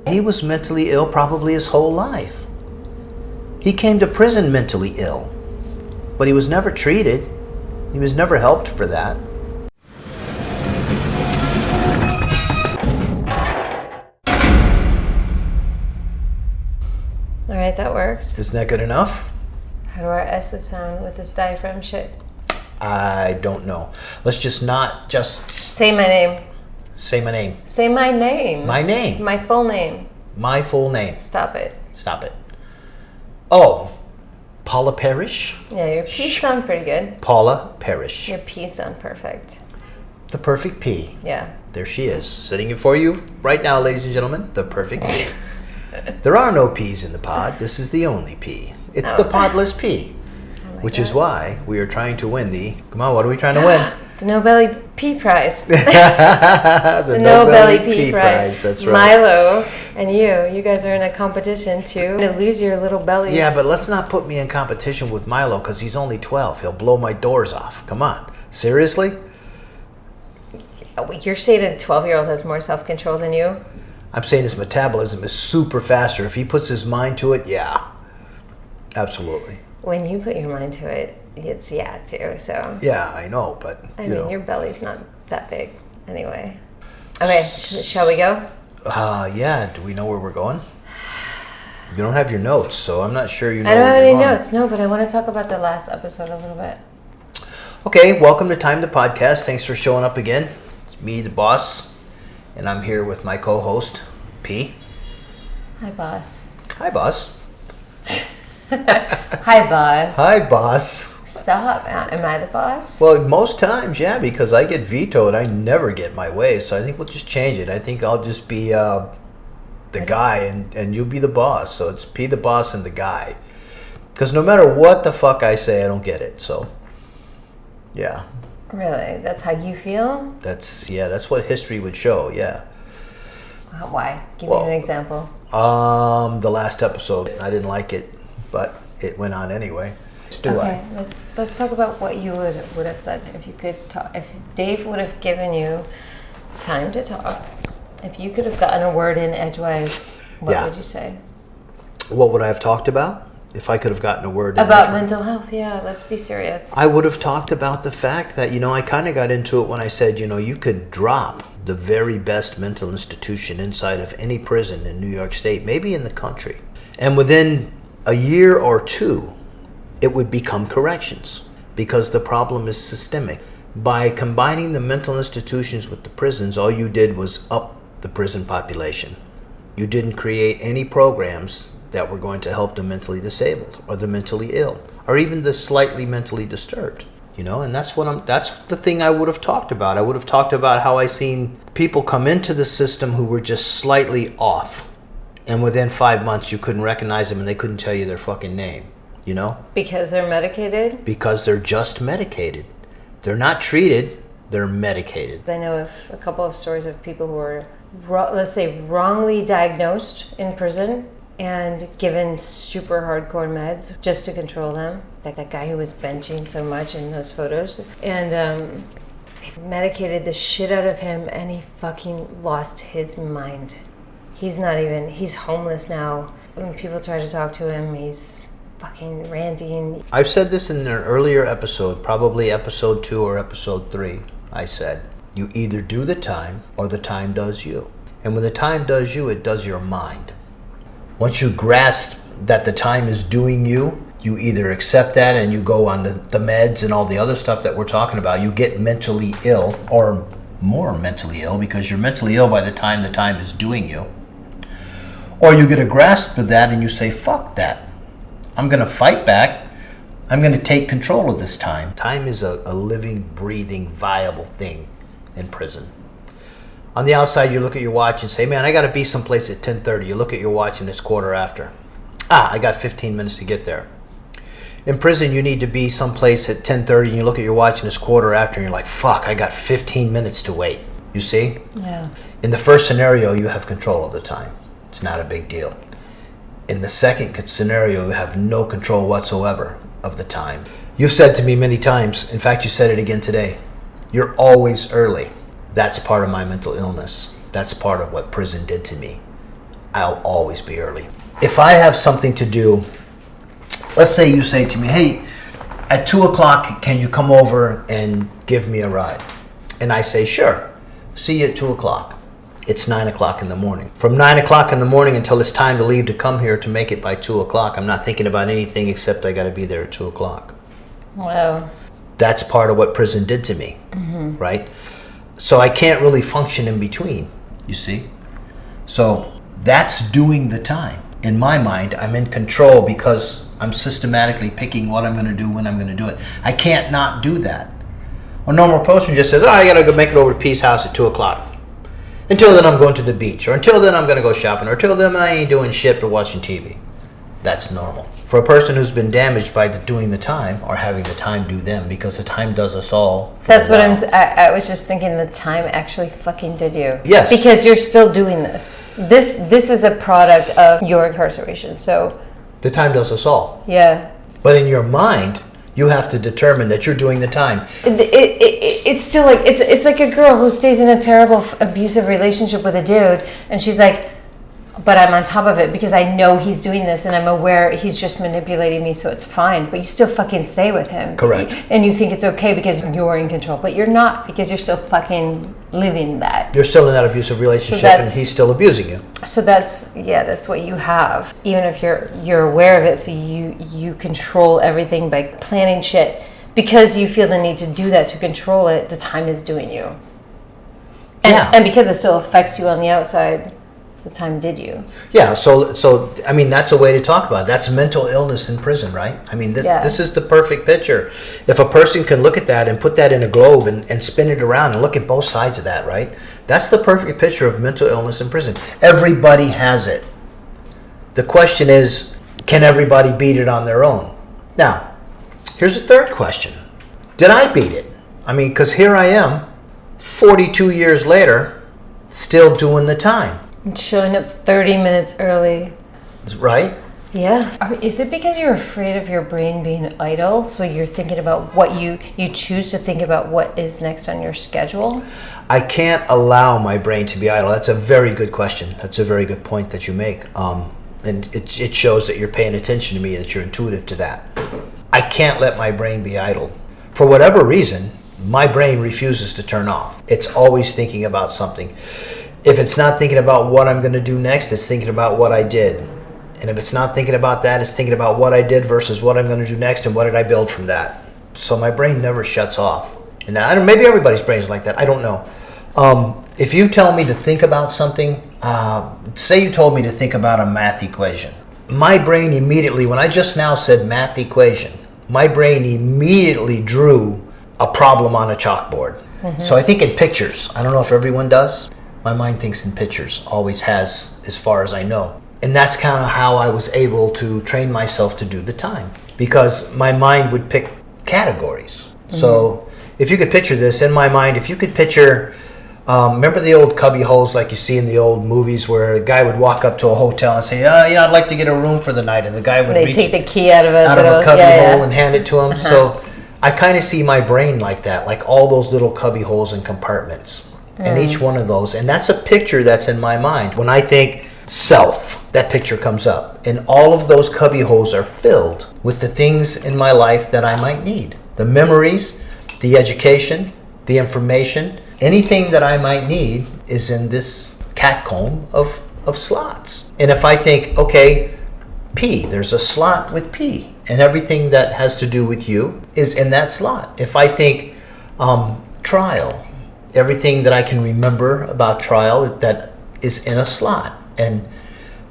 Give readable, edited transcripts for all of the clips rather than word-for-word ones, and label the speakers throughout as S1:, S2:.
S1: He was mentally ill probably his whole life. He came to prison mentally ill, but he was never treated. He was never helped for that.
S2: All right, that works.
S1: Isn't that good enough?
S2: How do our S's sound with this diaphragm shit?
S1: I don't know. Let's just not just...
S2: Say my name.
S1: Say my name.
S2: Say my name.
S1: My name.
S2: My full name.
S1: My full name.
S2: Stop it.
S1: Stop it. Oh, Paula Parrish?
S2: Yeah, your P's sound pretty good.
S1: Paula Parrish.
S2: Your P's sound perfect.
S1: The perfect P.
S2: Yeah.
S1: There she is, sitting for you right now, ladies and gentlemen, the perfect P. There are no P's in the pod. This is the only P. It's the podless P, which is why we are trying to win the... Come on, what are we trying to win?
S2: The No Belly P Prize.
S1: the
S2: No Belly P Prize.
S1: That's right.
S2: Milo and you guys are in a competition to lose your little bellies.
S1: Yeah, but let's not put me in competition with Milo because he's only 12. He'll blow my doors off. Come on. Seriously?
S2: You're saying a 12-year-old has more self-control than you?
S1: I'm saying his metabolism is super faster. If he puts his mind to it, yeah. Absolutely.
S2: When you put your mind to it, it's yeah too, so.
S1: Yeah, I know, but
S2: I mean, your belly's not that big anyway. Okay, shall we go?
S1: Yeah, do we know where we're going? You don't have your notes, so I'm not sure you know
S2: I don't
S1: where
S2: have
S1: you're
S2: any
S1: going.
S2: notes, no, but I want to talk about the last episode a little bit.
S1: Okay, welcome to Time the Podcast. Thanks for showing up again. It's me, the boss, and I'm here with my co-host, P.
S2: Hi, boss.
S1: Hi, boss.
S2: Hi, boss.
S1: Hi, boss.
S2: Stop. Am I the boss?
S1: Well, most times, yeah, because I get vetoed. I never get my way, so I think we'll just change it. I think I'll just be the guy, and you'll be the boss. So it's P the boss and the guy. Because no matter what the fuck I say, I don't get it. So, yeah.
S2: Really? That's how you feel?
S1: That's what history would show, yeah.
S2: Why? Give me an example.
S1: The last episode, I didn't like it, but it went on anyway.
S2: Let's talk about what you would have said if you could talk. If Dave would have given you time to talk, if you could have gotten a word in edgewise, what would you say?
S1: What would I have talked about? If I could have gotten a word in
S2: about mental health, yeah, let's be serious.
S1: I would have talked about the fact that, I kind of got into it when I said, you could drop the very best mental institution inside of any prison in New York State, maybe in the country. And within a year or two, it would become corrections because the problem is systemic. By combining the mental institutions with the prisons, all you did was up the prison population. You didn't create any programs that were going to help the mentally disabled or the mentally ill or even the slightly mentally disturbed, and that's the thing I would have talked about. I would have talked about how I seen people come into the system who were just slightly off, and within 5 months you couldn't recognize them and they couldn't tell you their fucking name,
S2: Because they're medicated?
S1: Because they're just medicated. They're not treated, they're medicated.
S2: I know of a couple of stories of people who were, let's say, wrongly diagnosed in prison and given super hardcore meds just to control them. Like that guy who was benching so much in those photos. And they medicated the shit out of him and he fucking lost his mind. He's homeless now. When people try to talk to him, he's fucking ranting.
S1: I've said this in an earlier episode, probably episode 2 or episode 3. I said, you either do the time or the time does you. And when the time does you, it does your mind. Once you grasp that the time is doing you, you either accept that and you go on the meds and all the other stuff that we're talking about. You get mentally ill or more mentally ill because you're mentally ill by the time is doing you. Or you get a grasp of that and you say, fuck that. I'm going to fight back. I'm going to take control of this time. Time is a living, breathing, viable thing in prison. On the outside, you look at your watch and say, man, I got to be someplace at 10:30. You look at your watch and it's 15:15. I got 15 minutes to get there. In prison, you need to be someplace at 10:30 and you look at your watch and it's 15:15 and you're like, fuck, I got 15 minutes to wait. You see?
S2: Yeah.
S1: In the first scenario, you have control of the time. It's not a big deal. In the second scenario, you have no control whatsoever of the time. You've said to me many times, in fact, you said it again today, you're always early. That's part of my mental illness. That's part of what prison did to me. I'll always be early. If I have something to do, let's say you say to me, hey, at 2 o'clock, can you come over and give me a ride? And I say, sure, see you at 2 o'clock. It's 9 o'clock in the morning. From 9 o'clock in the morning until it's time to leave to come here to make it by 2 o'clock, I'm not thinking about anything except I got to be there at 2 o'clock.
S2: Wow.
S1: That's part of what prison did to me, right? So I can't really function in between, you see? So that's doing the time. In my mind, I'm in control because I'm systematically picking what I'm going to do when I'm going to do it. I can't not do that. A normal person just says, oh, I got to go make it over to Peace House at 2 o'clock. Until then, I'm going to the beach. Or until then, I'm going to go shopping. Or until then, I ain't doing shit but watching TV. That's normal. For a person who's been damaged by doing the time or having the time do them, because the time does us all.
S2: That's what I was just thinking, the time actually fucking did you.
S1: Yes.
S2: Because you're still doing this. This is a product of your incarceration. So
S1: the time does us all.
S2: Yeah.
S1: But in your mind, you have to determine that you're doing the time.
S2: It's still like it's like a girl who stays in a terrible abusive relationship with a dude, and she's like, but I'm on top of it because I know he's doing this and I'm aware he's just manipulating me, so it's fine. But you still fucking stay with him.
S1: Correct.
S2: And you think it's okay because you're in control, but you're not, because you're still fucking living that.
S1: You're still in that abusive relationship, and he's still abusing you.
S2: So that's what you have. Even if you're aware of it, so you control everything by planning shit. Because you feel the need to do that to control it, the time is doing you. And because it still affects you on the outside, the time did you. Yeah,
S1: so I mean, that's a way to talk about it. That's mental illness in prison, right? I mean, this is the perfect picture. If a person can look at that and put that in a globe and spin it around and look at both sides of that, right? That's the perfect picture of mental illness in prison. Everybody has it. The question is, can everybody beat it on their own? Now, here's a third question. Did I beat it? I mean, because here I am, 42 years later, still doing the time.
S2: Showing up 30 minutes early.
S1: Right?
S2: Yeah. Is it because you're afraid of your brain being idle, so you're thinking about what you choose to think about what is next on your schedule?
S1: I can't allow my brain to be idle. That's a very good question. That's a very good point that you make. And it shows that you're paying attention to me, that you're intuitive to that. I can't let my brain be idle. For whatever reason, my brain refuses to turn off. It's always thinking about something. If it's not thinking about what I'm going to do next, it's thinking about what I did. And if it's not thinking about that, it's thinking about what I did versus what I'm going to do next and what did I build from that. So my brain never shuts off. And maybe everybody's brain is like that. I don't know. If you tell me to think about something, say you told me to think about a math equation. My brain immediately, when I just now said math equation, my brain immediately drew a problem on a chalkboard. Mm-hmm. So I think in pictures. I don't know if everyone does. My mind thinks in pictures, always has, as far as I know. And that's kind of how I was able to train myself to do the time, because my mind would pick categories. Mm-hmm. So if you could picture this in my mind, if you could picture, remember the old cubby holes like you see in the old movies where a guy would walk up to a hotel and say, I'd like to get a room for the night. And the guy would
S2: take the key out of a
S1: cubby hole and hand it to him. Uh-huh. So I kind of see my brain like that, like all those little cubby holes and compartments. And each one of those, and that's a picture that's in my mind. When I think self, that picture comes up. And all of those cubby holes are filled with the things in my life that I might need. The memories, the education, the information, anything that I might need is in this catcomb of slots. And if I think, okay, P, there's a slot with P, and everything that has to do with you is in that slot. If I think trial, everything that I can remember about trial that is in a slot. And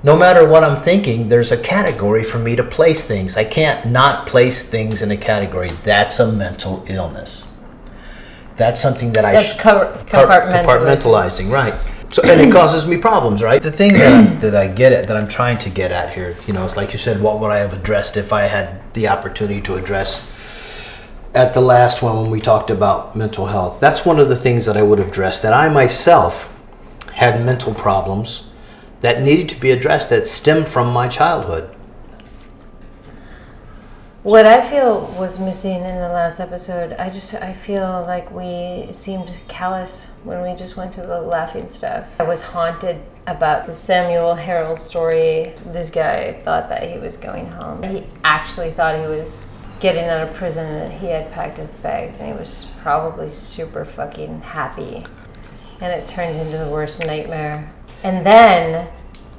S1: no matter what I'm thinking, there's a category for me to place things. I can't not place things in a category. That's a mental illness. That's something that
S2: That's compartmentalizing,
S1: right? So, and it causes me problems, right? The thing that I get at, that I'm trying to get at here, is like you said, what would I have addressed if I had the opportunity to address at the last one when we talked about mental health? That's one of the things that I would address, that I myself had mental problems that needed to be addressed that stemmed from my childhood.
S2: What I feel was missing in the last episode, I feel like we seemed callous when we just went to the laughing stuff. I was haunted about the Samuel Harrell story. This guy thought that he was going home. He actually thought he was getting out of prison and he had packed his bags and he was probably super fucking happy. And it turned into the worst nightmare. And then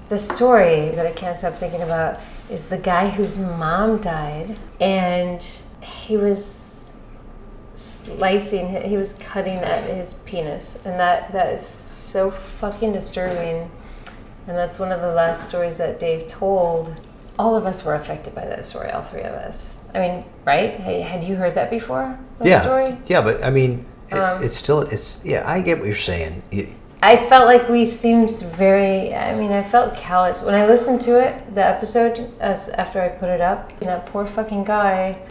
S2: the story that I can't stop thinking about is the guy whose mom died and he was he was cutting at his penis. And that is so fucking disturbing. And that's one of the last stories that Dave told. All of us were affected by that story, all three of us. I mean, right? Hey, had you heard that before? That story?
S1: Yeah, but I mean, yeah, I get what you're saying.
S2: I felt like we seemed I felt callous. When I listened to it, the episode, after I put it up, and that poor fucking guy,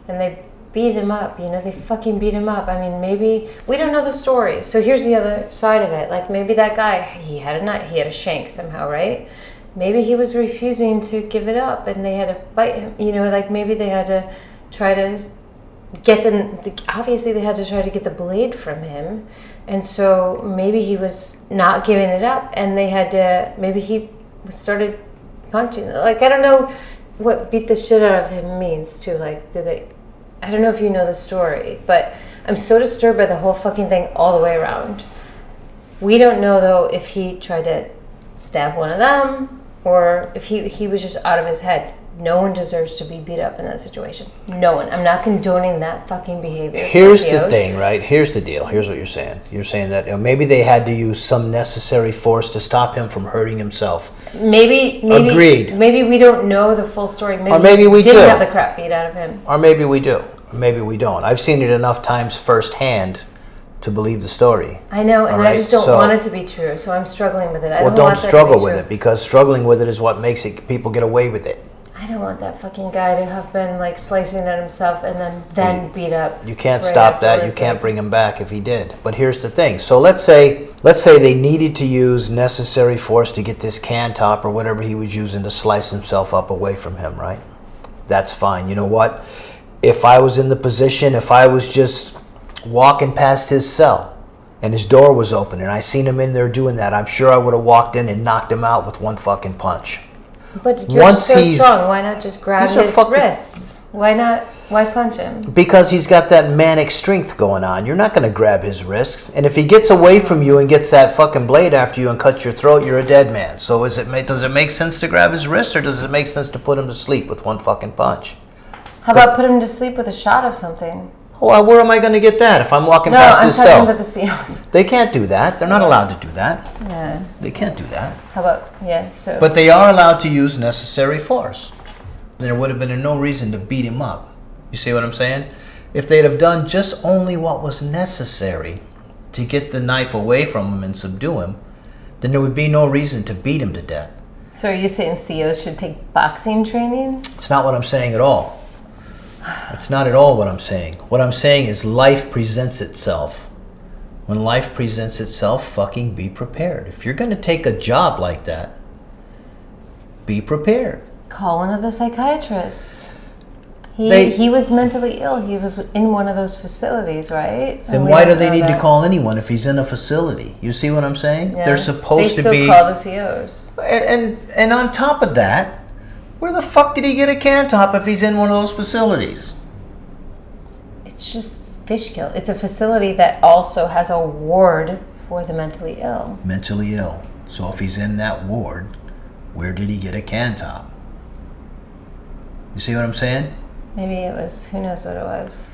S2: and they beat him up, they fucking beat him up. I mean, maybe, we don't know the story. So here's the other side of it. Like, maybe that guy, he had a shank somehow, right? Maybe he was refusing to give it up and they had to bite him. Like maybe they had to try to obviously they had to try to get the blade from him. And so maybe he was not giving it up and maybe he started punching. Like, I don't know what beat the shit out of him means too. Like, I don't know if you know the story, but I'm so disturbed by the whole fucking thing all the way around. We don't know though if he tried to stab one of them or if he was just out of his head. No one deserves to be beat up in that situation. No one. I'm not condoning that fucking behavior.
S1: Here's the thing, right? Here's the deal. Here's what you're saying. You're saying that maybe they had to use some necessary force to stop him from hurting himself.
S2: Maybe.
S1: Agreed.
S2: Maybe we don't know the full story.
S1: Or maybe we
S2: didn't
S1: do.
S2: Have the crap beat out of him.
S1: Or maybe we do. Or maybe we don't. I've seen it enough times firsthand to believe the story.
S2: I know, and I just don't want it to be true, so I'm struggling with it.
S1: Don't struggle with it, because struggling with it is what makes people get away with it.
S2: I don't want that fucking guy to have been like slicing at himself and then beat up.
S1: You can't stop that. You can't bring him back if he did. But here's the thing. So let's say they needed to use necessary force to get this can top or whatever he was using to slice himself up away from him, right? That's fine. You know what? If I was in the position, if I was just walking past his cell and his door was open and I seen him in there doing that, I'm sure I would have walked in and knocked him out with one fucking punch.
S2: But you're so strong. Why not just grab his wrists? Why punch him?
S1: Because he's got that manic strength going on. You're not going to grab his wrists. And if he gets away from you and gets that fucking blade after you and cuts your throat, you're a dead man. So does it make sense to grab his wrists, or does it make sense to put him to sleep with one fucking punch?
S2: How about put him to sleep with a shot of something?
S1: Well, where am I going to get that if I'm walking past his cell?
S2: No, I'm talking about the COs.
S1: They can't do that. They're not allowed to do that.
S2: Yeah.
S1: They can't do that.
S2: How about, so...
S1: But they are allowed to use necessary force. There would have been no reason to beat him up. You see what I'm saying? If they'd have done just only what was necessary to get the knife away from him and subdue him, then there would be no reason to beat him to death.
S2: So are you saying COs should take boxing training?
S1: It's not what I'm saying at all. That's not at all what I'm saying. What I'm saying is life presents itself. When life presents itself, fucking be prepared. If you're going to take a job like that, be prepared.
S2: Call one of the psychiatrists. He was mentally ill. He was in one of those facilities, right?
S1: Then why do they need to call anyone if he's in a facility? You see what I'm saying?
S2: Yeah.
S1: They're supposed to be...
S2: They still call the COs.
S1: And on top of that, where the fuck did he get a can top if he's in one of those facilities?
S2: It's just Fishkill. It's a facility that also has a ward for the mentally ill.
S1: Mentally ill. So if he's in that ward, where did he get a can top? You see what I'm saying?
S2: Maybe it was, who knows what it was.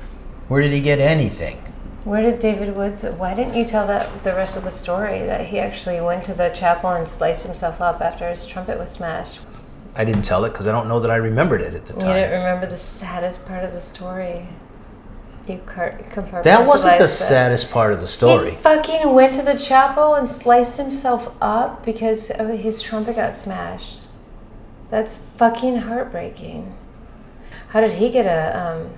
S1: Where did he get anything?
S2: Where did David Woods, why didn't you tell the rest of the story, that he actually went to the chapel and sliced himself up after his trumpet was smashed?
S1: I didn't tell it because I don't know that I remembered it at the time.
S2: You didn't remember the saddest part of the story. You compartmentalized
S1: that wasn't the saddest part of the story.
S2: He fucking went to the chapel and sliced himself up because his trumpet got smashed. That's fucking heartbreaking. How did he get a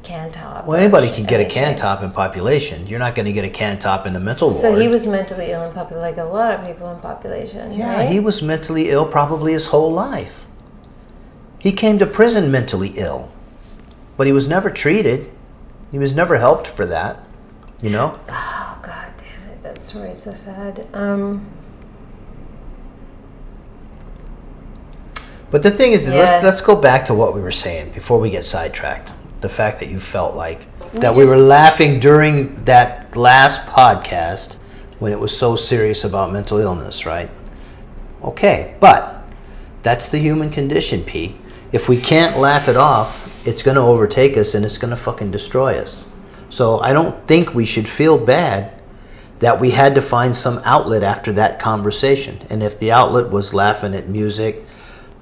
S2: can top?
S1: Well, anybody can get a can top in population. You're not going to get a can top in the mental ward.
S2: So he was mentally ill in population, like a lot of people in population.
S1: Yeah,
S2: right?
S1: He was mentally ill probably his whole life. He came to prison mentally ill. but he was never treated. He was never helped for that, you know?
S2: Oh, God damn it. That story is so sad.
S1: But the thing is,
S2: Yeah.
S1: let's go back to what we were saying before we get sidetracked. The fact that you felt like that we were laughing during that last podcast when it was so serious about mental illness, right? Okay, but that's the human condition, P. If we can't laugh it off, it's going to overtake us and it's going to fucking destroy us. So I don't think we should feel bad that we had to find some outlet after that conversation. And if the outlet was laughing at music,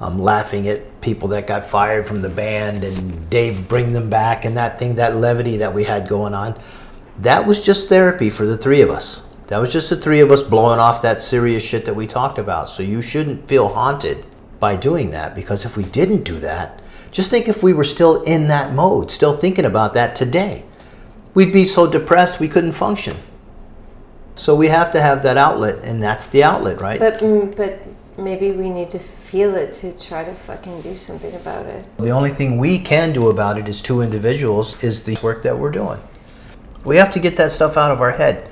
S1: laughing at people that got fired from the band and Dave bring them back and that thing, that levity that we had going on, that was just therapy for the three of us. That was just the three of us blowing off that serious shit that we talked about. So you shouldn't feel haunted by doing that, because if we didn't do that, just think if we were still in that mode, still thinking about that today, we'd be so depressed we couldn't function. So we have to have that outlet, and that's the outlet, right?
S2: But maybe we need to feel it to try to fucking do something about it.
S1: The only thing we can do about it as two individuals is the work that we're doing. We have to get that stuff out of our head.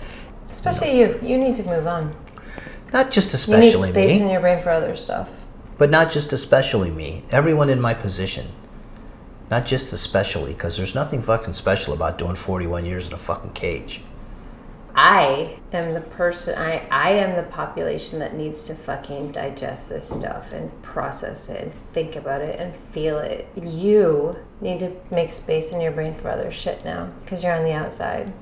S2: Especially you. You need to move on.
S1: Not just especially
S2: you need space
S1: me.
S2: in your brain for other stuff.
S1: But not just especially me. Everyone in my position. Not just especially, because there's nothing fucking special about doing 41 years in a fucking cage.
S2: I am the person, I am the population that needs to fucking digest this stuff and process it and think about it and feel it. You need to make space in your brain for other shit now, because you're on the outside.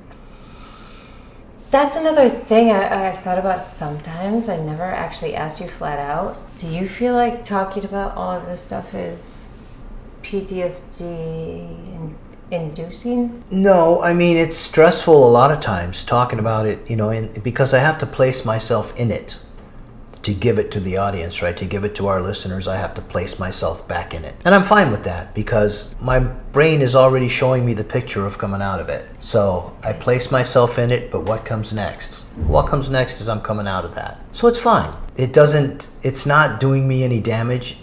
S2: That's another thing I've thought about sometimes. I never actually asked you flat out. Do you feel like talking about all of this stuff is PTSD inducing?
S1: No, I mean, it's stressful a lot of times talking about it, you know, because I have to place myself in it to give it to the audience, right? To give it to our listeners, I have to place myself back in it. And I'm fine with that because my brain is already showing me the picture of coming out of it. So I place myself in it, but what comes next? What comes next is I'm coming out of that. So it's fine. It's not doing me any damage.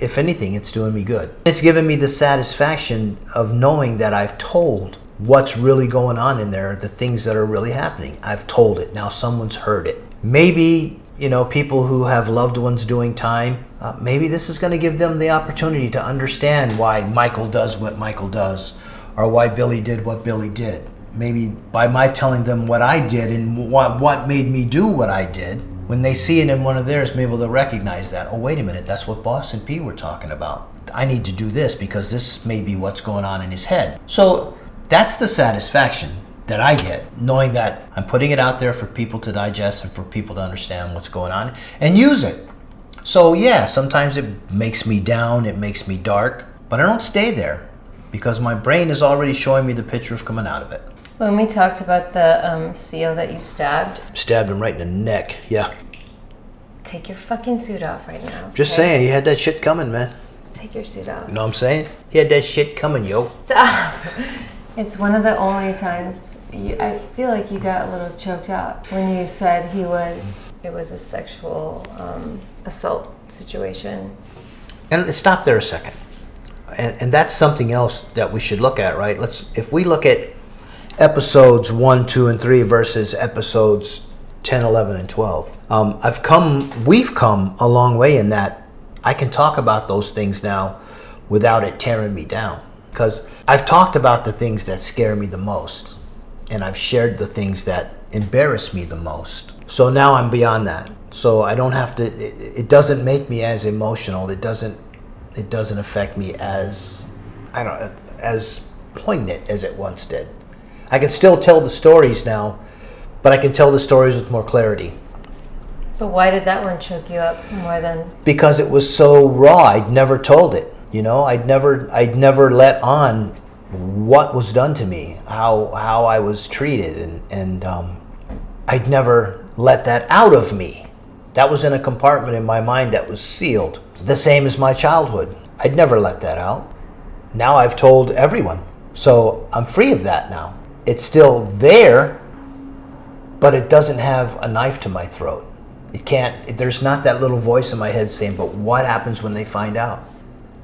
S1: If anything, it's doing me good. It's given me the satisfaction of knowing that I've told what's really going on in there, the things that are really happening. I've told it. Now someone's heard it. Maybe, you know, people who have loved ones doing time, maybe this is going to give them the opportunity to understand why Michael does what Michael does, or why Billy did what Billy did. Maybe by my telling them what I did and what made me do what I did, when they see it in one of theirs, maybe they'll recognize that. Oh, wait a minute, that's what Boss and P were talking about. I need to do this because this may be what's going on in his head. So that's the satisfaction that I get, knowing that I'm putting it out there for people to digest and for people to understand what's going on and use it. So yeah, sometimes it makes me down, it makes me dark, but I don't stay there because my brain is already showing me the picture of coming out of it.
S2: When we talked about the CO that you stabbed
S1: him right in the neck, yeah.
S2: Take your fucking suit off right now.
S1: Just saying, he had that shit coming, man.
S2: Take your suit off.
S1: You know what I'm saying? He had that shit coming, yo.
S2: Stop. It's one of the only times I feel like you got a little choked up when you said it was a sexual assault situation.
S1: And stop there a second. And that's something else that we should look at, right? If we look at episodes 1, 2, and 3 versus episodes 10, 11, and 12. We've come a long way in that I can talk about those things now without it tearing me down. Because I've talked about the things that scare me the most. And I've shared the things that embarrass me the most. So now I'm beyond that. So I don't have to, it doesn't make me as emotional. It doesn't affect me as poignant as it once did. I can still tell the stories now, but I can tell the stories with more clarity.
S2: But why did that one choke you up more than? Because
S1: it was so raw. I'd never told it. You know, I'd never let on what was done to me, how I was treated, and I'd never let that out of me. That was in a compartment in my mind that was sealed. The same as my childhood. I'd never let that out. Now I've told everyone. So I'm free of that now. It's still there, but it doesn't have a knife to my throat. There's not that little voice in my head saying, but what happens when they find out?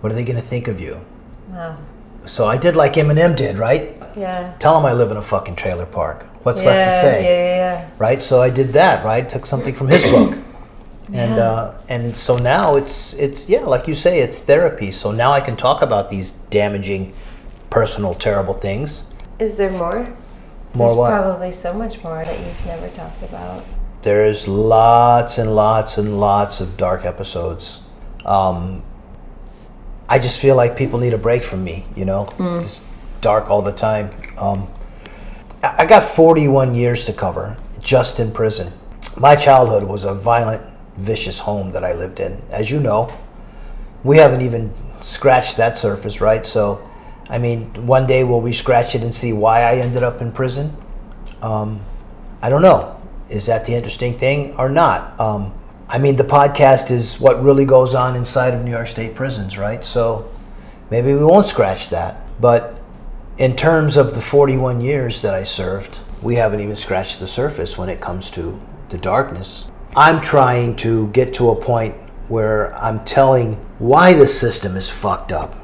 S1: What are they going to think of you?
S2: Wow.
S1: So I did like Eminem did, right?
S2: Yeah.
S1: Tell him I live in a fucking trailer park. What's left to say?
S2: Yeah.
S1: Right? So I did that, right? Took something from his book. And so now it's like you say, it's therapy. So now I can talk about these damaging, personal, terrible things.
S2: Is there more?
S1: More
S2: There's
S1: what?
S2: probably so much more that you've never talked about.
S1: There's lots and lots and lots of dark episodes. I just feel like people need a break from me, just dark all the time. I got 41 years to cover just in prison. My childhood was a violent, vicious home that I lived in. As you know, we haven't even scratched that surface, right? So, I mean, one day will we scratch it and see why I ended up in prison? I don't know. Is that the interesting thing or not? I mean, the podcast is what really goes on inside of New York State prisons, right? So maybe we won't scratch that. But in terms of the 41 years that I served, we haven't even scratched the surface when it comes to the darkness. I'm trying to get to a point where I'm telling why the system is fucked up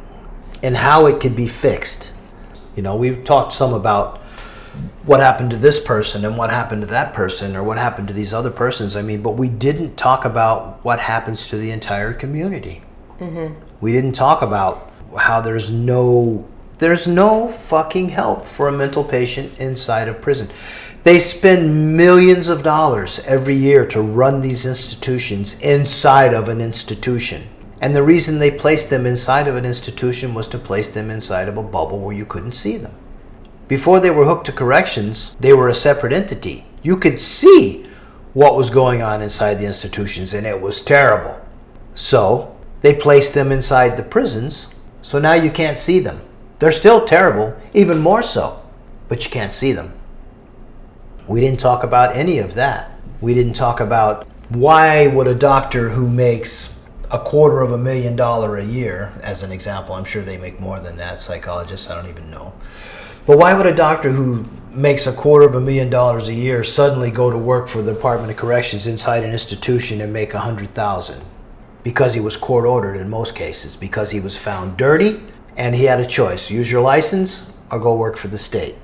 S1: and how it could be fixed. We've talked some about what happened to this person and what happened to that person or what happened to these other persons. I mean, but we didn't talk about what happens to the entire community. Mm-hmm. We didn't talk about how there's no fucking help for a mental patient inside of prison. They spend millions of dollars every year to run these institutions inside of an institution. And the reason they placed them inside of an institution was to place them inside of a bubble where you couldn't see them. Before they were hooked to corrections, they were a separate entity. You could see what was going on inside the institutions, and it was terrible. So they placed them inside the prisons, so now you can't see them. They're still terrible, even more so, but you can't see them. We didn't talk about any of that. We didn't talk about why would a doctor who makes $250,000 a year, as an example, I'm sure they make more than that, psychologists, I don't even know. But why would a doctor who makes $250,000 a year suddenly go to work for the Department of Corrections inside an institution and make $100,000? Because he was court ordered in most cases, because he was found dirty and he had a choice: use your license or go work for the state.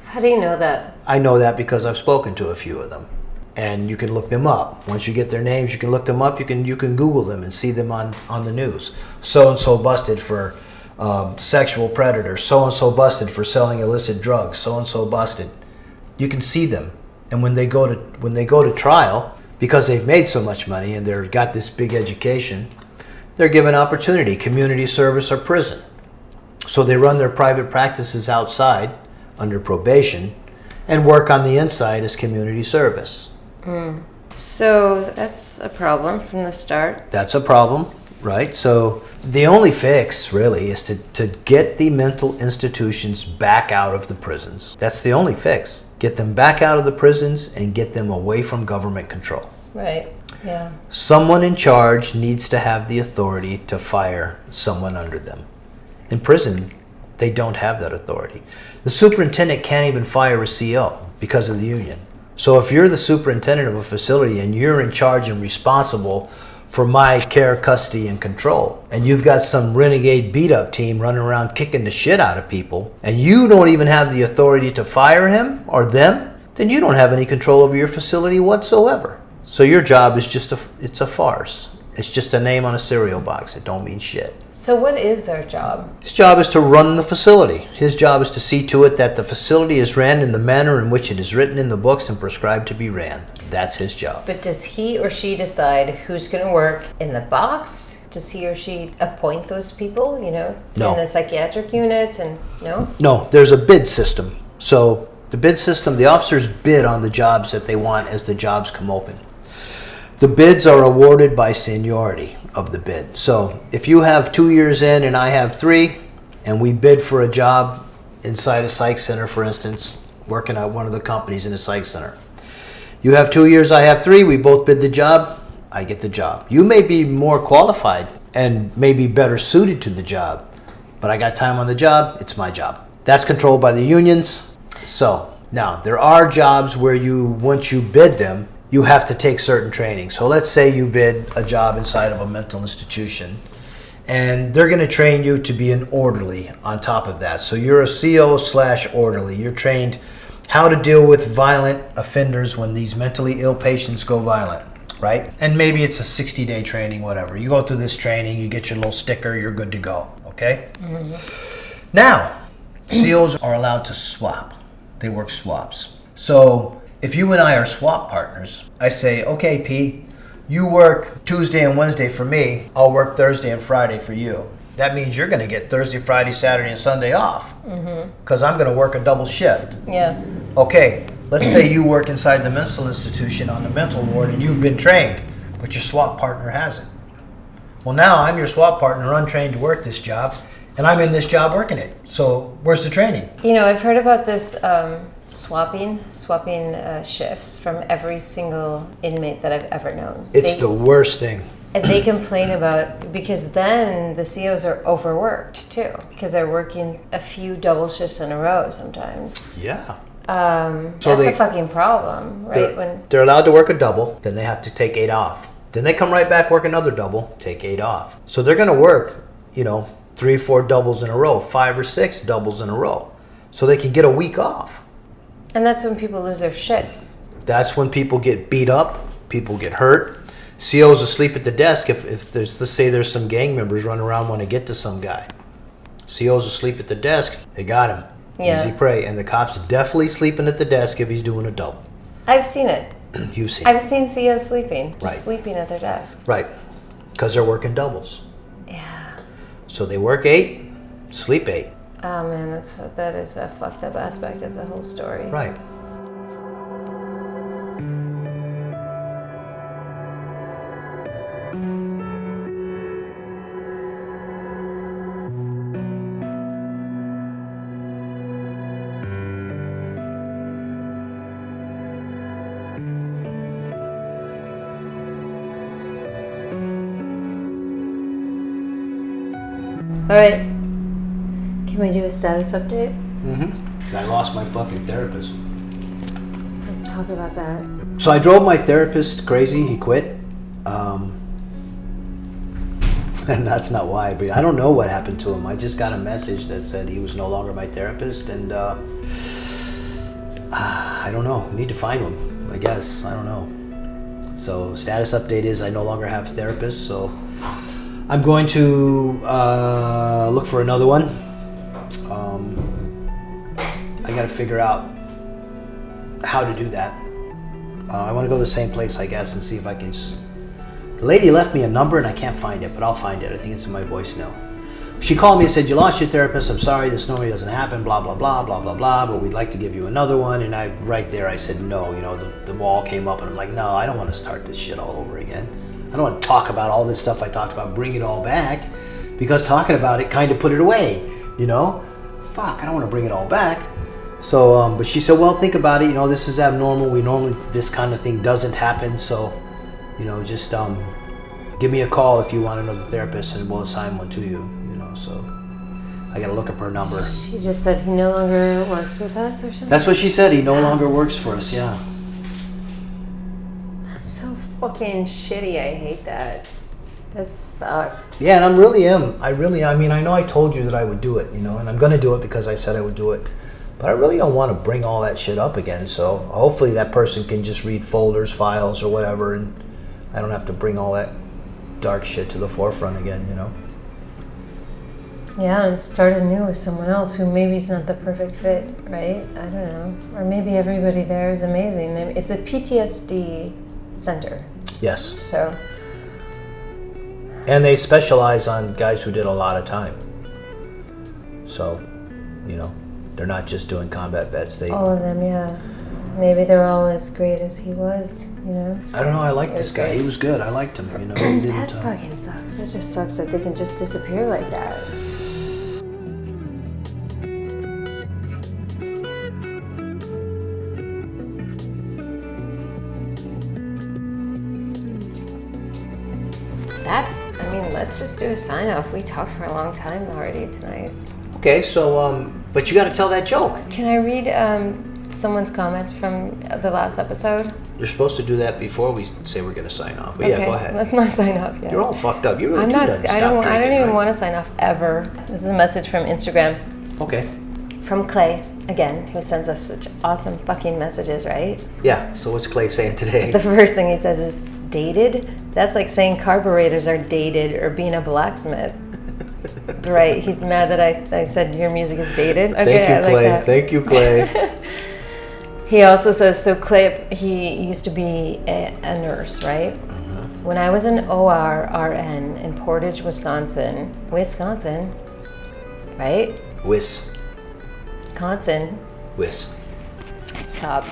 S2: How do you know that?
S1: I know that because I've spoken to a few of them, and you can look them up. Once you get their names, you can look them up. You can Google them and see them on the news. So and so busted for sexual predator, so-and-so busted for selling illicit drugs, so-and-so busted. You can see them. And when they go to trial, because they've made so much money and they've got this big education, they're given opportunity, community service or prison. So they run their private practices outside under probation and work on the inside as community service.
S2: So that's a problem from the start.
S1: That's a problem, right? So the only fix really is to get the mental institutions back out of the prisons. That's the only fix. Get them back out of the prisons and get them away from government control.
S2: Right, yeah.
S1: Someone in charge needs to have the authority to fire someone under them. In prison, they don't have that authority. The superintendent can't even fire a CO because of the union. So if you're the superintendent of a facility and you're in charge and responsible for my care, custody, and control, and you've got some renegade beat-up team running around kicking the shit out of people, and you don't even have the authority to fire him or them, then you don't have any control over your facility whatsoever. So your job is it's a farce. It's just a name on a cereal box. It don't mean shit.
S2: So what is their job?
S1: His job is to run the facility. His job is to see to it that the facility is ran in the manner in which it is written in the books and prescribed to be ran. That's his job.
S2: But does he or she decide who's going to work in the box? Does he or she appoint those people,
S1: No.
S2: in the psychiatric units? And no?
S1: No, there's a bid system. So the bid system, the officers bid on the jobs that they want as the jobs come open. The bids are awarded by seniority of the bid. So if you have 2 years in and I have 3, and we bid for a job inside a psych center, for instance, working at one of the companies in a psych center. You have 2 years, I have 3, we both bid the job, I get the job. You may be more qualified and maybe better suited to the job, but I got time on the job, it's my job. That's controlled by the unions. So now there are jobs where once you bid them, you have to take certain training. So let's say you bid a job inside of a mental institution And they're going to train you to be an orderly on top of that. So you're a CO/orderly. You're trained how to deal with violent offenders when these mentally ill patients go violent, right? And maybe it's a 60-day training, whatever. You go through this training, you get your little sticker, you're good to go, okay? Mm-hmm. Now, COs are allowed to swap. They work swaps. So if you and I are swap partners, I say, okay, P, you work Tuesday and Wednesday for me, I'll work Thursday and Friday for you. That means you're going to get Thursday, Friday, Saturday, and Sunday off because I'm going to work a double shift.
S2: Yeah.
S1: Okay, let's say you work inside the mental institution on the mental ward and you've been trained, but your swap partner hasn't. Well, now I'm your swap partner, untrained to work this job, and I'm in this job working it. So where's the training?
S2: You know, I've heard about this swapping shifts from every single inmate that I've ever known.
S1: It's the worst thing.
S2: And they complain about, because then the COs are overworked too, because they're working a few double shifts in a row sometimes.
S1: Yeah.
S2: That's a fucking problem, right?
S1: They're allowed to work a double, then they have to take 8 off. Then they come right back, work another double, take 8 off. So they're going to work, 3 or 4 doubles in a row, 5 or 6 doubles in a row, so they can get a week off.
S2: And that's when people lose their shit.
S1: That's when people get beat up, people get hurt. COs asleep at the desk if there's, let's say there's some gang members running around want to get to some guy. COs asleep at the desk, they got him.
S2: Yeah.
S1: Easy prey. And the cop's definitely sleeping at the desk if he's doing a double.
S2: I've seen it.
S1: You've seen
S2: I've seen COs sleeping, just
S1: Right.
S2: sleeping at their desk.
S1: Right. Because they're working doubles.
S2: Yeah.
S1: So they work 8, sleep 8.
S2: Oh man, that is a fucked up aspect of the whole story.
S1: Right.
S2: All right. Can we do a status update?
S1: Mm-hmm. I lost my fucking therapist.
S2: Let's talk about that.
S1: So I drove my therapist crazy. He quit. And that's not why, but I don't know what happened to him. I just got a message that said he was no longer my therapist, and I don't know. Need to find him, I guess. I don't know. So status update is I no longer have a therapist, so I'm going to look for another one. I got to figure out how to do that. I want to go to the same place, I guess, and see if I can just... The lady left me a number and I can't find it, but I'll find it. I think it's in my voicemail. She called me and said, you lost your therapist. I'm sorry, this normally doesn't happen, blah, blah, blah, blah, blah, blah, but we'd like to give you another one. And right there, I said, no, the wall came up and I'm like, no, I don't want to start this shit all over again. I don't want to talk about all this stuff I talked about, bring it all back, because talking about it kind of put it away, Fuck, I don't want to bring it all back. So, but she said, well, think about it, this is abnormal. This kind of thing doesn't happen. So, just give me a call if you want another therapist and we'll assign one to you, so I got to look up her number.
S2: She just said he no longer works with us or something?
S1: That's what she said. He no longer works for us, yeah.
S2: That's so fucking shitty. I hate that. That sucks.
S1: Yeah, and I know I told you that I would do it, and I'm going to do it because I said I would do it. But I really don't want to bring all that shit up again. So hopefully that person can just read folders, files, or whatever, and I don't have to bring all that dark shit to the forefront again,
S2: Yeah, and start anew with someone else who maybe is not the perfect fit, right? I don't know. Or maybe everybody there is amazing. It's a PTSD center.
S1: Yes.
S2: So.
S1: And they specialize on guys who did a lot of time. So, they're not just doing combat vets.
S2: All of them, yeah. Maybe they're all as great as he was,
S1: I don't know. I liked this guy. He was good. I liked him, He didn't,
S2: that fucking sucks. It just sucks that they can just disappear like that. Let's just do a sign off. We talked for a long time already tonight.
S1: Okay, so, but you got to tell that joke.
S2: Can I read someone's comments from the last episode?
S1: You're supposed to do that before we say we're going to sign off. But
S2: Okay,
S1: yeah, go ahead.
S2: let's not sign off yet.
S1: You're all fucked up. You really
S2: I'm
S1: do
S2: not.
S1: not
S2: I don't.
S1: stop
S2: I don't
S1: drinking,
S2: even
S1: right?
S2: want to sign off ever. This is a message from Instagram
S1: Okay.
S2: from Clay again, who sends us such awesome fucking messages, right?
S1: Yeah. So what's Clay saying today?
S2: The first thing he says is dated. That's like saying carburetors are dated or being a blacksmith. Right. He's mad that I said your music is dated. Okay,
S1: Thank you, Clay. Thank you, Clay.
S2: He also says, so Clay, he used to be a nurse, right?
S1: Mm-hmm.
S2: When I was an OR RN in Portage, Wisconsin, right? Wisconsin. Stop.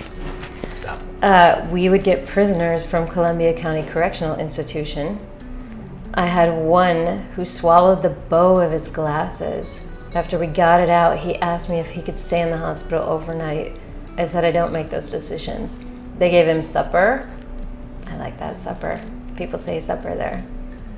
S2: We would get prisoners from Columbia County Correctional Institution. I had one who swallowed the bow of his glasses. After we got it out, he asked me if he could stay in the hospital overnight. I said I don't make those decisions. They gave him supper. I like that, supper. People say supper there.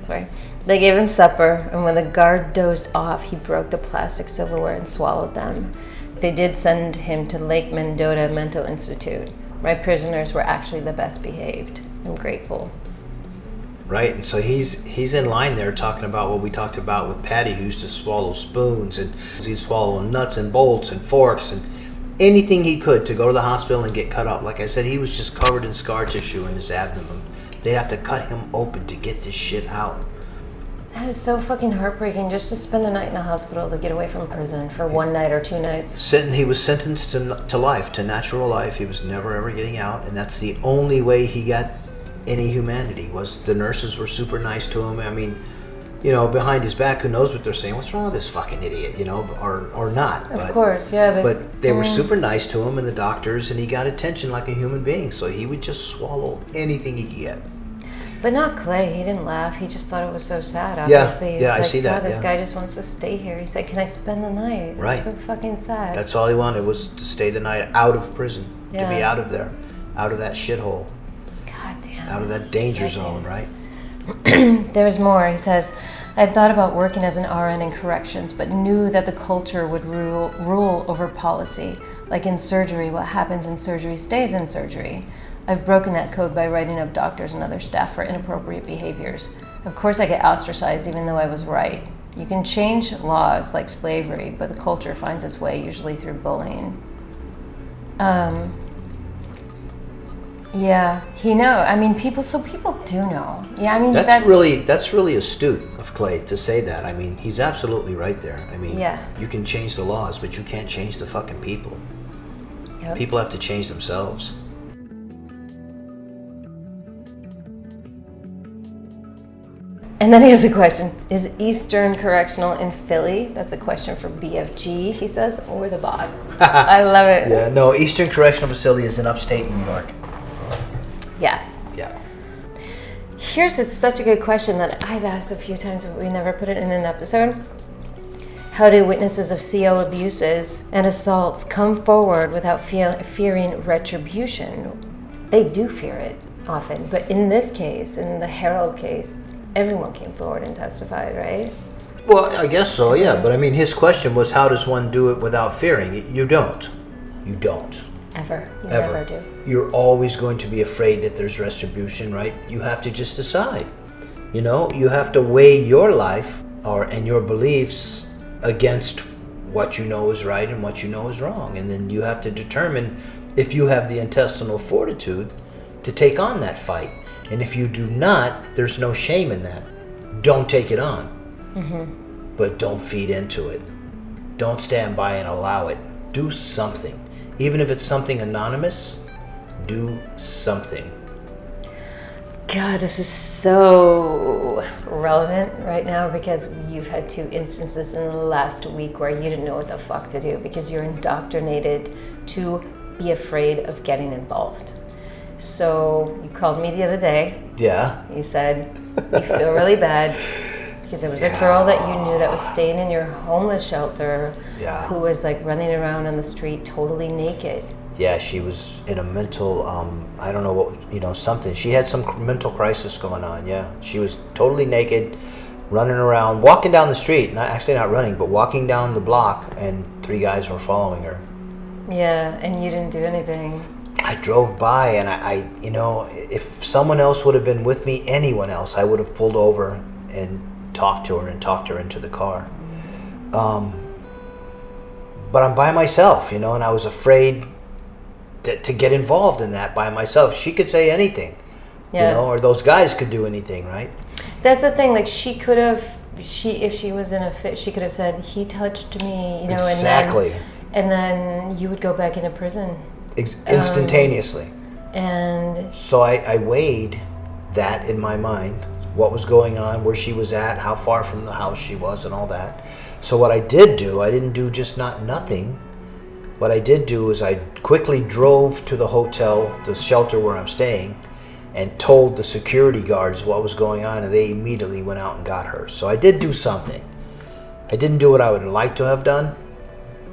S2: Sorry. They gave him supper, and when the guard dozed off, he broke the plastic silverware and swallowed them. They did send him to Lake Mendota Mental Institute. My prisoners were actually the best behaved. I'm grateful.
S1: Right, and so he's in line there talking about what we talked about with Patty, who used to swallow spoons, and he's swallowing nuts and bolts and forks and anything he could to go to the hospital and get cut up. Like I said, he was just covered in scar tissue in his abdomen. They'd have to cut him open to get this shit out.
S2: That is so fucking heartbreaking, just to spend the night in a hospital to get away from prison for one night or 2 nights.
S1: He was sentenced to life, to natural life. He was never ever getting out, and that's the only way he got any humanity. Was the nurses were super nice to him. I mean, you know, behind his back, who knows what they're saying? What's wrong with this fucking idiot? You know, or not.
S2: Of course, yeah,
S1: but they were super nice to him, and the doctors, and he got attention like a human being. So he would just swallow anything he could get.
S2: But not Clay. He didn't laugh. He just thought it was so sad. Obviously,
S1: yeah,
S2: was
S1: I
S2: like,
S1: see that.
S2: God, this guy just wants to stay here. He said, "Can I spend the night?"
S1: Right.
S2: It's so fucking sad.
S1: That's all he wanted, was to stay the night out of prison, to be out of there, out of that shithole,
S2: God damn.
S1: out of that danger zone, right?
S2: There's more. He says, I had thought about working as an RN in corrections, but knew that the culture would rule over policy. Like in surgery, what happens in surgery stays in surgery. I've broken that code by writing up doctors and other staff for inappropriate behaviors. Of course I get ostracized even though I was right. You can change laws like slavery, but the culture finds its way usually through bullying. Yeah, he know. I mean, people do know. Yeah, I mean, that's
S1: really astute of Clay to say that. I mean, he's absolutely right there. I mean, you can change the laws, but you can't change the fucking people.
S2: Yep.
S1: People have to change themselves.
S2: And then he has a question. Is Eastern Correctional in Philly? That's a question for BFG, he says, or the boss. I love it.
S1: Yeah, no, Eastern Correctional Facility is in upstate New York.
S2: Yeah.
S1: Yeah.
S2: Here's such a good question that I've asked a few times, but we never put it in an episode. How do witnesses of CO abuses and assaults come forward without fearing retribution? They do fear it often, but in this case, in the Harold case, everyone came forward and testified, right?
S1: Well, I guess so, yeah. But I mean, his question was, how does one do it without fearing? You don't. You don't.
S2: Ever. You
S1: Ever.
S2: never do.
S1: You're always going to be afraid that there's retribution, right? You have to just decide. You know, you have to weigh your life and your beliefs against what you know is right and what you know is wrong. And then you have to determine if you have the intestinal fortitude to take on that fight. And if you do not, there's no shame in that. Don't take it on. Mm-hmm. But don't feed into it. Don't stand by and allow it. Do something. Even if it's something anonymous, do something.
S2: God, this is so relevant right now because you've had 2 instances in the last week where you didn't know what the fuck to do because you're indoctrinated to be afraid of getting involved. So you called me the other day.
S1: Yeah.
S2: You said you feel really bad because there was a girl that you knew that was staying in your homeless shelter who was like running around on the street totally naked.
S1: Yeah, she was in a mental, I don't know what, something. She had some mental crisis going on, yeah. She was totally naked, running around, walking down the street. Not running, but walking down the block, and 3 guys were following her.
S2: Yeah, and you didn't do anything.
S1: I drove by, and I you know, if someone else would have been with me, anyone else, I would have pulled over and talked to her and talked her into the car. But I'm by myself, you know, and I was afraid to get involved in that by myself. She could say anything, you know, or those guys could do anything, right?
S2: That's the thing. Like, she could have, if she was in a fit, she could have said, he touched me, you know,
S1: exactly.
S2: And then you would go back into prison.
S1: Instantaneously.
S2: And
S1: so I weighed that in my mind, what was going on, where she was at, how far from the house she was, and all that. So what I did do, I didn't do just nothing. What I did do is I quickly drove to the hotel, the shelter where I'm staying, and told the security guards what was going on, and they immediately went out and got her. So I did do something. I didn't do what I would like to have done,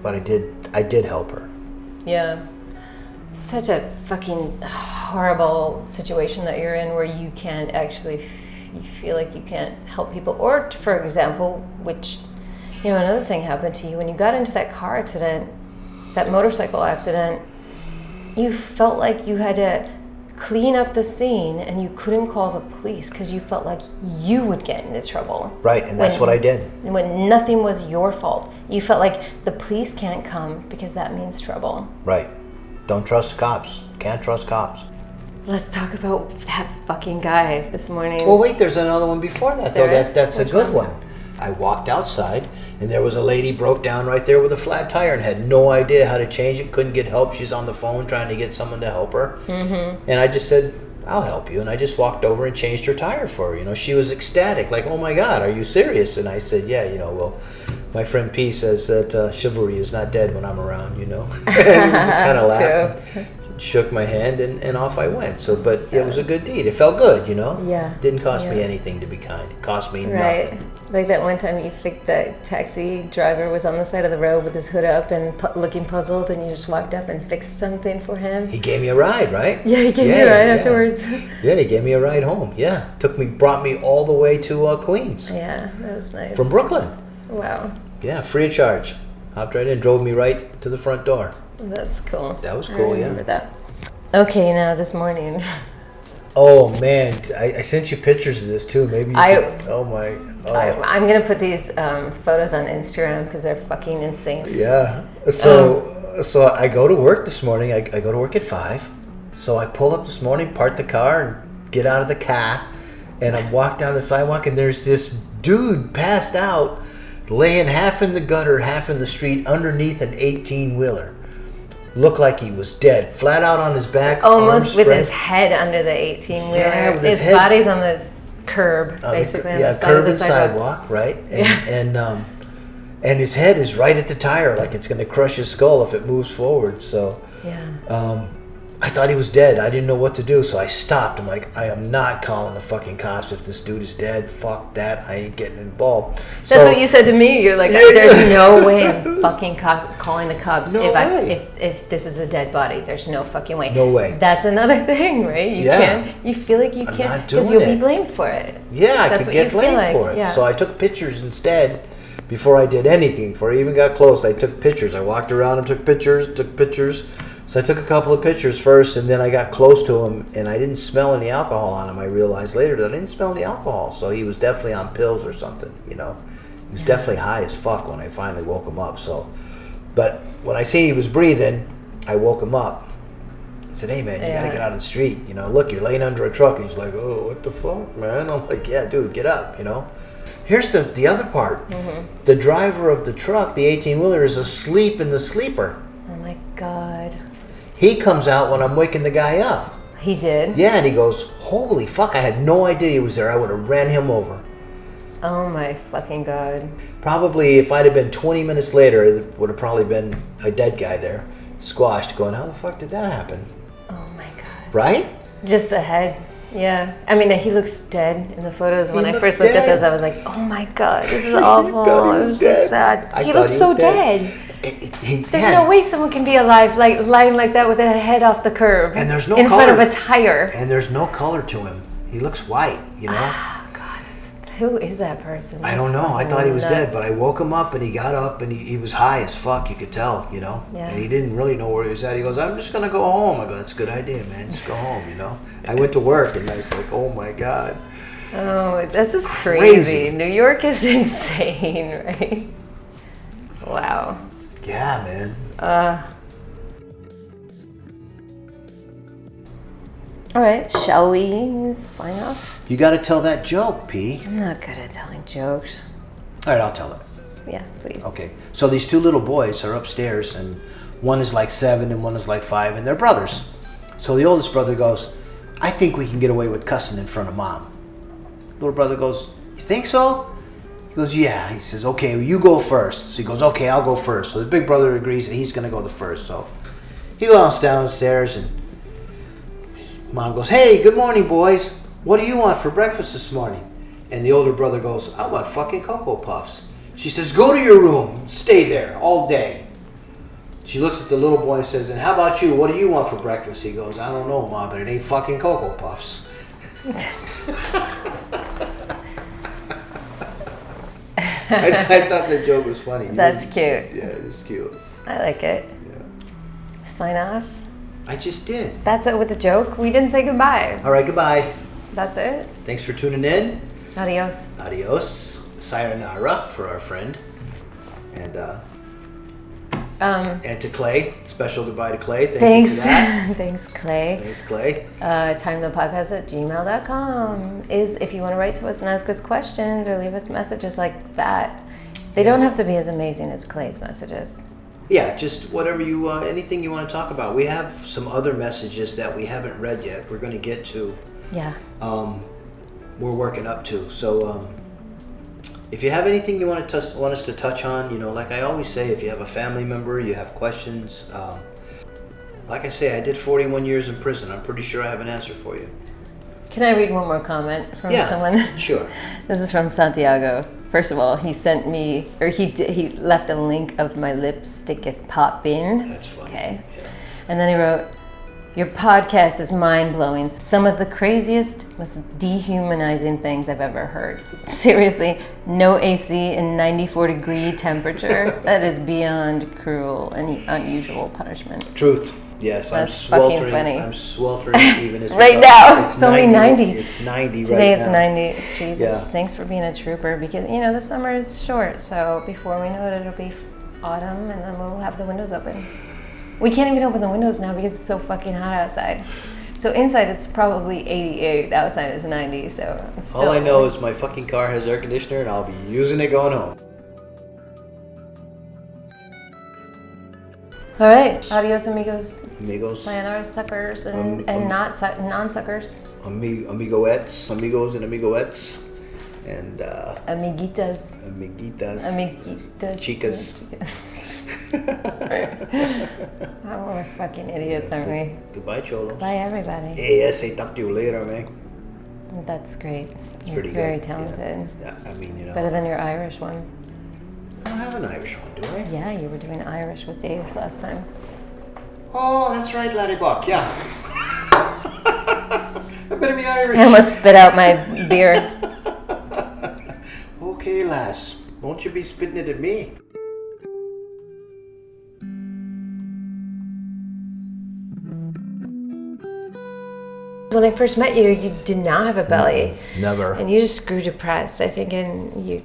S1: but I did help her.
S2: Yeah. It's such a fucking horrible situation that you're in, where you can't actually, you feel like you can't help people. Or, for example, which, you know, another thing happened to you when you got into that car accident, that motorcycle accident. You felt like you had to clean up the scene, and you couldn't call the police because you felt like you would get into trouble.
S1: Right, and that's what I did.
S2: When nothing was your fault. You felt like the police can't come because that means trouble.
S1: Right. Don't trust cops. Can't trust cops.
S2: Let's talk about that fucking guy this morning.
S1: Well, wait, there's another one before that, though. That's a good
S2: one?
S1: I walked outside, and there was a lady broke down right there with a flat tire and had no idea how to change it, couldn't get help. She's on the phone trying to get someone to help her. Mm-hmm. And I just said, I'll help you. And I just walked over and changed her tire for her. You know, she was ecstatic, like, oh my God, are you serious? And I said, yeah, you know, well, my friend P says that chivalry is not dead when I'm around, you know. And we just kind of laughed. Shook my hand, and off I went. So, but it was a good deed. It felt good, you know.
S2: Yeah.
S1: Didn't cost me anything, to be kind. It cost me nothing.
S2: Like that one time you think that taxi driver was on the side of the road with his hood up and looking puzzled, and you just walked up and fixed something for him.
S1: He gave me a ride, right?
S2: Yeah, he gave me a ride afterwards.
S1: Yeah, he gave me a ride home. Yeah, brought me all the way to Queens.
S2: Yeah, that was nice.
S1: From Brooklyn.
S2: Wow.
S1: Yeah, free of charge. Hopped right in, drove me right to the front door.
S2: That's cool.
S1: That was cool,
S2: I remember that. Okay, now this morning.
S1: Oh man, I sent you pictures of this too. Maybe you could, oh my. Oh.
S2: I'm gonna put these photos on Instagram because they're fucking insane.
S1: Yeah. So I go to work this morning. I go to work at 5. So I pull up this morning, park the car, and get out of the car, and I walk down the sidewalk, and there's this dude passed out, laying half in the gutter, half in the street, underneath an 18-wheeler. Looked like he was dead, flat out on his back.
S2: Almost with his head under the 18-wheeler.
S1: Yeah, with
S2: his body's on the curb, basically, on the side of the
S1: sidewalk, right? And his head is right at the tire, like it's going to crush his skull if it moves forward. So, I thought he was dead. I didn't know what to do, so I stopped. I'm like, I am not calling the fucking cops if this dude is dead. Fuck that. I ain't getting involved.
S2: That's what you said to me. You're like, there's no way I'm fucking calling the cops if this is a dead body. There's no fucking way.
S1: No way.
S2: That's another thing, right? You feel like you can't because you'll be blamed for it.
S1: Yeah, I could get blamed for it. Yeah. So I took pictures instead before I did anything. Before I even got close, I took pictures. I walked around and took pictures. So I took a couple of pictures first, and then I got close to him, and I didn't smell any alcohol on him. I realized later that I didn't smell any alcohol, so he was definitely on pills or something, you know. He was definitely high as fuck when I finally woke him up. So, but when I seen he was breathing, I woke him up. I said, hey, man, you got to get out of the street. You know, look, you're laying under a truck. And he's like, oh, what the fuck, man? I'm like, yeah, dude, get up, you know. Here's the other part. Mm-hmm. The driver of the truck, the 18-wheeler, is asleep in the sleeper.
S2: Oh, my God.
S1: He comes out when I'm waking the guy up.
S2: He did?
S1: Yeah, and he goes, holy fuck, I had no idea he was there. I would have ran him over.
S2: Oh my fucking God.
S1: Probably if I'd have been 20 minutes later, it would have probably been a dead guy there, squashed, going, how the fuck did that happen?
S2: Oh my God.
S1: Right?
S2: Just the head. Yeah. I mean, he looks dead in the photos. When I first looked at those, I was like, oh my God, this is awful. It was so sad. He looks so dead. There's no way someone can be alive, like lying like that with a head off the curb,
S1: and there's no
S2: in
S1: color.
S2: front of a tire.
S1: And there's no color to him. He looks white, you know.
S2: Oh God, Who is that person?
S1: I don't know. I thought he was
S2: nuts.
S1: dead, but I woke him up and he got up and he was high as fuck. You could tell, you know.
S2: Yeah.
S1: And he didn't really know where he was at. He goes, "I'm just gonna go home." I go, "That's a good idea, man. Just go home," you know. I went to work and I was like, "Oh my god."
S2: Oh, this is crazy. New York is insane, right? Wow.
S1: Yeah, man.
S2: All right, shall we sign off?
S1: You got to tell that joke, P.
S2: I'm not good at telling jokes.
S1: All right, I'll tell it.
S2: Yeah, please.
S1: Okay. So these two little boys are upstairs, and one is like 7 and one is like 5, and they're brothers. So the oldest brother goes, "I think we can get away with cussing in front of Mom." Little brother goes, "You think so?" He goes, "Yeah." He says, "Okay, well, you go first." So he goes, "Okay, I'll go first." So the big brother agrees that he's going to go the first. So he goes downstairs, and Mom goes, "Hey, good morning, boys. What do you want for breakfast this morning?" And the older brother goes, "I want fucking Cocoa Puffs." She says, "Go to your room. Stay there all day." She looks at the little boy and says, "And how about you? What do you want for breakfast?" He goes, "I don't know, Mom, but it ain't fucking Cocoa Puffs." I thought that joke was funny.
S2: That's cute.
S1: Yeah, it's cute.
S2: I like it.
S1: Yeah.
S2: Sign off.
S1: I just did.
S2: That's it with the joke. We didn't say goodbye.
S1: All right, goodbye.
S2: That's it.
S1: Thanks for tuning in.
S2: Adios.
S1: Adios. Sayonara for our friend. And to Clay. Special goodbye to Clay. Thanks. You for that.
S2: Thanks, Clay.
S1: Thanks, Clay.
S2: timetopodcast@gmail.com is if you want to write to us and ask us questions or leave us messages like that. They don't have to be as amazing as Clay's messages.
S1: Yeah, just whatever you, anything you want to talk about. We have some other messages that we haven't read yet. We're going to get to.
S2: Yeah.
S1: We're working up to. So, if you have anything you want us to touch on, you know, like I always say, if you have a family member, you have questions. Like I say, I did 41 years in prison. I'm pretty sure I have an answer for you.
S2: Can I read one more comment from someone?
S1: Sure.
S2: This is from Santiago. First of all, he sent me, or he left a link of my lipstick is popping.
S1: That's funny.
S2: Okay.
S1: Yeah.
S2: And then he wrote, "Your podcast is mind-blowing. Some of the craziest, most dehumanizing things I've ever heard. Seriously, no AC in 94-degree temperature. That is beyond cruel and unusual punishment."
S1: Truth. Yes,
S2: That's
S1: I'm sweltering.
S2: fucking funny.
S1: I'm sweltering even as
S2: Right now. It's only 90.
S1: It's 90
S2: Today
S1: right
S2: it's
S1: now.
S2: 90. Jesus,
S1: Yeah.
S2: Thanks for being a trooper because, you know, the summer is short. So before we know it, it'll be autumn and then we'll have the windows open. We can't even open the windows now because it's so fucking hot outside. So inside it's probably 88. Outside it's 90. So it's still...
S1: All I know is my fucking car has air conditioner and I'll be using it going home.
S2: All right. Adios, amigos.
S1: Amigos.
S2: Sayonara, suckers and non-suckers.
S1: Amigoettes, amigos and amigoettes. And
S2: Amiguitas.
S1: amiguitas.
S2: Amiguitas.
S1: Chicas.
S2: Oh, we're fucking idiots, aren't we?
S1: Goodbye, cholos.
S2: Bye, everybody.
S1: Hey, I say talk to you later, man.
S2: That's great. You're
S1: Pretty
S2: very
S1: good.
S2: talented.
S1: Yeah, I mean, you know.
S2: Better than your Irish one.
S1: I don't have an Irish one, do I?
S2: Yeah, you were doing Irish with Dave last time.
S1: Oh, that's right, Laddie Buck, yeah. I better be Irish.
S2: I almost spit out my beer.
S1: Okay, lass. Won't you be spitting it at me?
S2: When I first met you, you did not have a belly.
S1: Never.
S2: And you just grew depressed, I think, and you,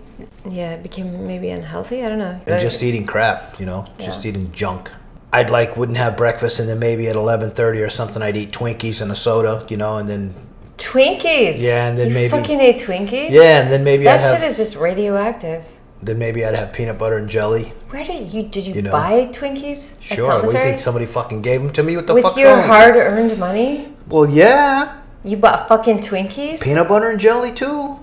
S2: became maybe unhealthy. I don't know.
S1: And just eating crap, you know,
S2: Yeah.
S1: just eating junk. I'd wouldn't have breakfast, and then maybe at 11:30 or something, I'd eat Twinkies and a soda, you know, and then
S2: Twinkies.
S1: Yeah, and then
S2: you
S1: maybe-
S2: fucking ate Twinkies.
S1: yeah, and then maybe
S2: That
S1: I'd have
S2: shit is just radioactive.
S1: then maybe I'd have peanut butter and jelly.
S2: Where did you
S1: You know.
S2: buy Twinkies?
S1: Sure.
S2: At
S1: What do you
S2: commissary?
S1: think somebody fucking gave them to me? What the
S2: With
S1: fuck's
S2: your
S1: wrong with you?
S2: hard-earned money?
S1: Well, yeah.
S2: You bought fucking Twinkies?
S1: Peanut butter and jelly too.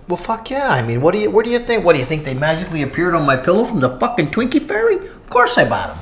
S1: Well, fuck yeah. I mean, what do you think? What do you think they magically appeared on my pillow from the fucking Twinkie fairy? Of course I bought them.